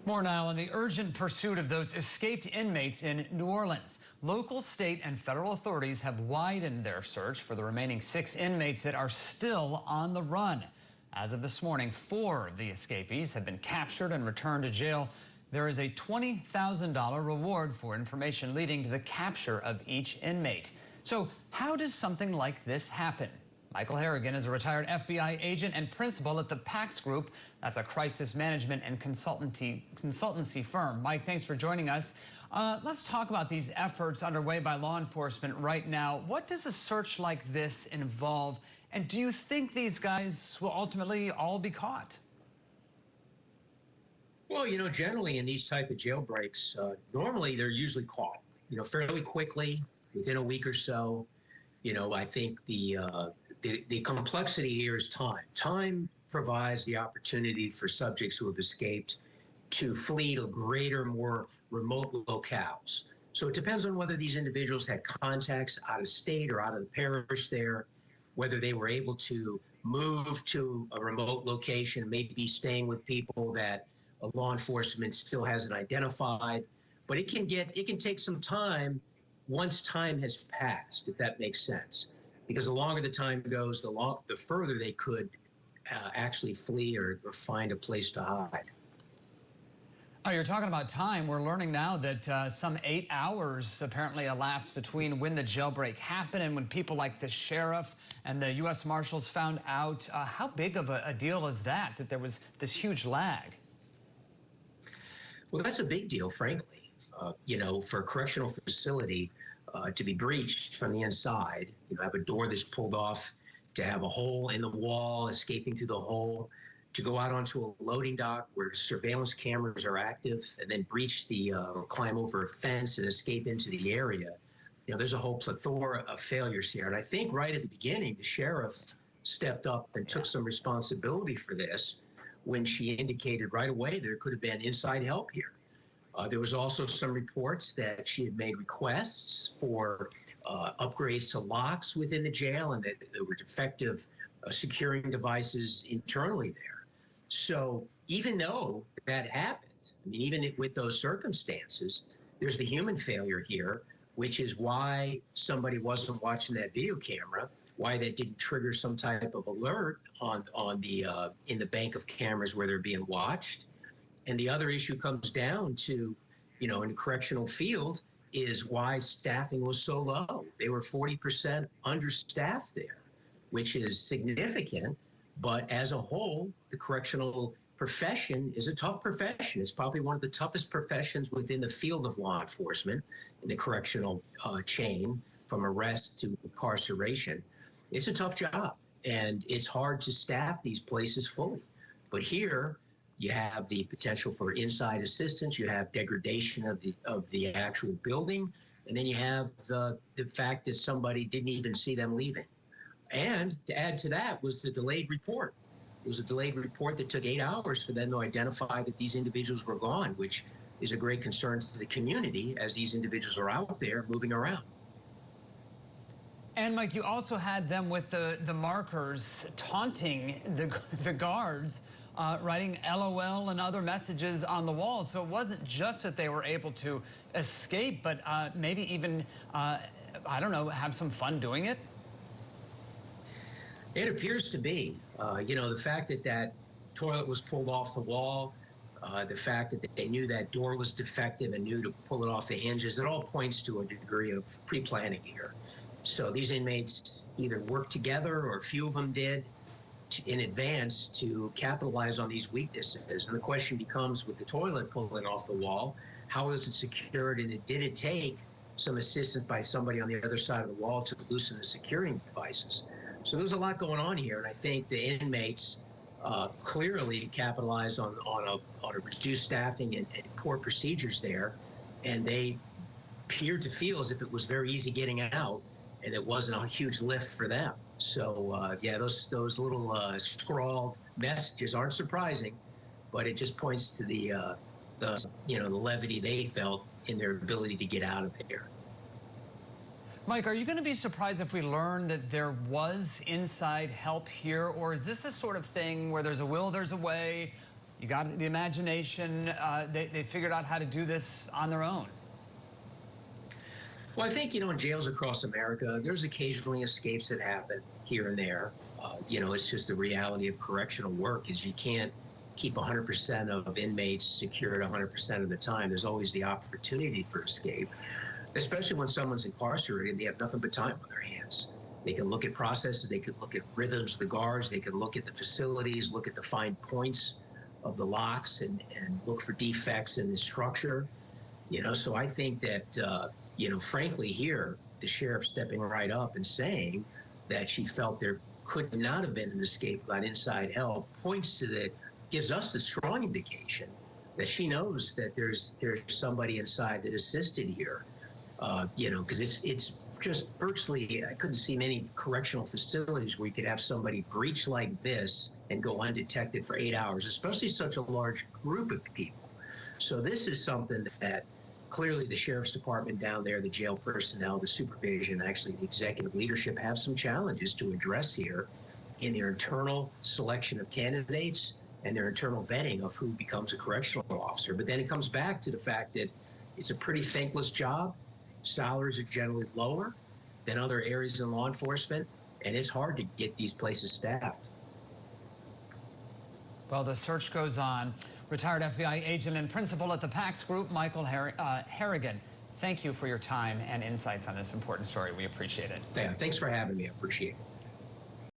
More now on the urgent pursuit of those escaped inmates in New Orleans. Local, state, and federal authorities have widened their search for the remaining 6 inmates that are still on the run. As of this morning, 4 of the escapees have been captured and returned to jail. There is a $20,000 reward for information leading to the capture of each inmate. So how does something like this happen? Michael Harrigan is a retired FBI agent and principal at the Pax Group. That's a crisis management and consultancy firm. Mike, thanks for joining us. Let's talk about these efforts underway by law enforcement right now. What does a search like this involve? And do you think these guys will ultimately all be caught? Well, generally in these type of jailbreaks, normally they're usually caught, fairly quickly, within a week or so. I think the complexity here is time. Time provides the opportunity for subjects who have escaped to flee to greater, more remote locales. So it depends on whether these individuals had contacts out of state or out of the parish there, whether they were able to move to a remote location, maybe staying with people that law enforcement still hasn't identified. But it can take some time once time has passed, if that makes sense. Because the longer the time goes, the further they could actually flee or find a place to hide. Oh, you're talking about time. We're learning now that some 8 hours apparently elapsed between when the jailbreak happened and when people like the sheriff and the U.S. Marshals found out. How big of a deal is that there was this huge lag? Well, that's a big deal, frankly. For a correctional facility to be breached from the inside, have a door that's pulled off, to have a hole in the wall, escaping through the hole, to go out onto a loading dock where surveillance cameras are active, and then breach climb over a fence and escape into the area. There's a whole plethora of failures here. And I think right at the beginning, the sheriff stepped up and took some responsibility for this when she indicated right away there could have been inside help here. There was also some reports that she had made requests for upgrades to locks within the jail and that there were defective securing devices internally there. So even though that happened, even with those circumstances, there's the human failure here, which is why somebody wasn't watching that video camera, why that didn't trigger some type of alert in the bank of cameras where they're being watched. And the other issue comes down to, in the correctional field, is why staffing was so low. They were 40% understaffed there, which is significant. But as a whole, the correctional profession is a tough profession. It's probably one of the toughest professions within the field of law enforcement in the correctional chain, from arrest to incarceration. It's a tough job, and it's hard to staff these places fully. But here, you have the potential for inside assistance. You have degradation of the actual building, and then you have the fact that somebody didn't even see them leaving. And to add to that was the delayed report. It was a delayed report that took 8 hours for them to identify that these individuals were gone, which is a great concern to the community as these individuals are out there moving around. And Mike, you also had them with the markers taunting the guards. Writing LOL and other messages on the wall. So it wasn't just that they were able to escape, but maybe even, I don't know, have some fun doing it? It appears to be. The fact that toilet was pulled off the wall, the fact that they knew that door was defective and knew to pull it off the hinges, it all points to a degree of pre-planning here. So these inmates either worked together, or a few of them did, in advance to capitalize on these weaknesses. And the question becomes, with the toilet pulling off the wall, how is it secured, and did it take some assistance by somebody on the other side of the wall to loosen the securing devices? So there's a lot going on here, and I think the inmates clearly capitalized on a reduced staffing and poor procedures there, and they appeared to feel as if it was very easy getting out, and it wasn't a huge lift for them. So yeah, those little scrawled messages aren't surprising, but it just points to the levity they felt in their ability to get out of there. Mike, are you going to be surprised if we learn that there was inside help here, or is this a sort of thing where there's a will, there's a way? You got the imagination. They figured out how to do this on their own. Well, I think, in jails across America, there's occasionally escapes that happen here and there. It's just the reality of correctional work is you can't keep 100% of inmates secured 100% of the time. There's always the opportunity for escape, especially when someone's incarcerated and they have nothing but time on their hands. They can look at processes, they could look at rhythms of the guards, they can look at the facilities, look at the fine points of the locks and look for defects in the structure. So I think that, frankly, here, the sheriff stepping right up and saying that she felt there could not have been an escape without inside help gives us the strong indication that she knows that there's somebody inside that assisted here. Because it's just virtually, I couldn't see many correctional facilities where you could have somebody breach like this and go undetected for 8 hours, especially such a large group of people. So this is something that clearly the sheriff's department down there, the jail personnel, the supervision, actually the executive leadership have some challenges to address here in their internal selection of candidates and their internal vetting of who becomes a correctional officer. But then it comes back to the fact that it's a pretty thankless job. Salaries are generally lower than other areas in law enforcement, and it's hard to get these places staffed. Well, the search goes on. Retired FBI agent and principal at the Pax Group, Michael Harrigan, thank you for your time and insights on this important story. We appreciate it. Yeah, thanks for having me. I appreciate it.